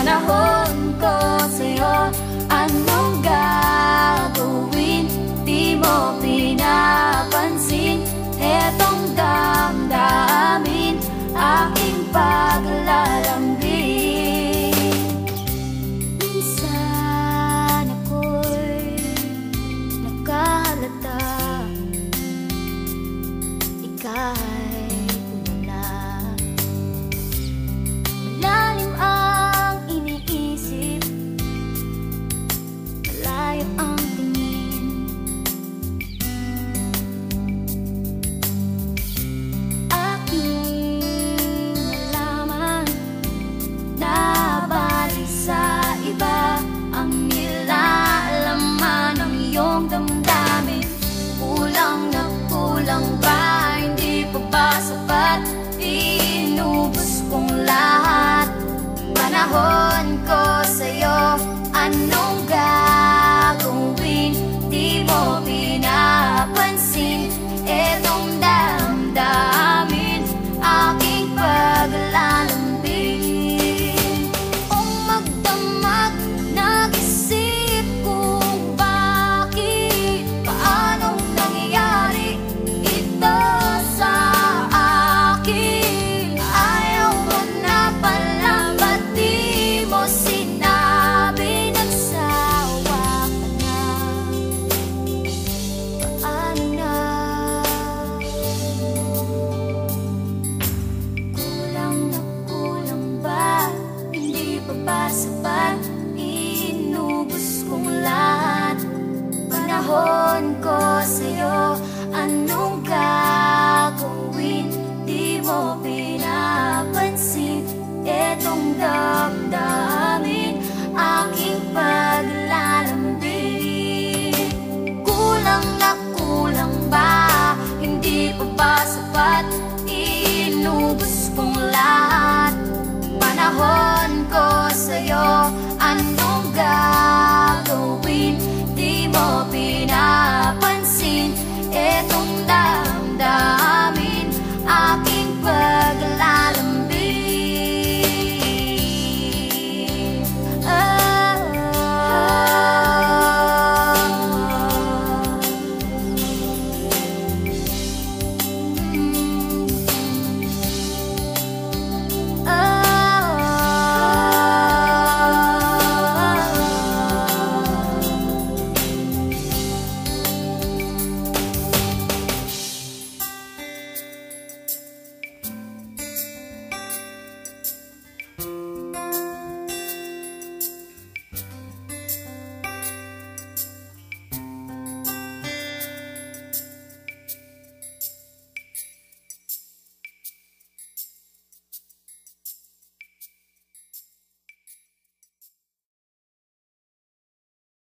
panahon ko sa'yo. Anong gagawin? Di mo pinapansin. Etong damdamin, aking paglalambing. Minsan ako'y nagkahalata, ika'y tulala. Malalim ang iniisip, malayo ang tingin. Aking nalaman na bali sa iba ang nilalaman ng iyong damdamin. Kulang na kulang ba? Hindi pa ba sapat? Inubos kong lahat. Panahon ko sa'yo, anong gagawin? Di mo pinapansin. Etong damdamin, aking paglalambing. O magdamag, nag-isip kung bakit, paanong nangyayari ito sa akin. Ayaw mo na pala, ba't di mo sinabi? Nagsawa ka na, paano na? Kulang ba? Hindi pa ba sapat? Inubos kong lahat. Panahon ko sa'yo, anong gagawin? Di mo pinapansin. Etong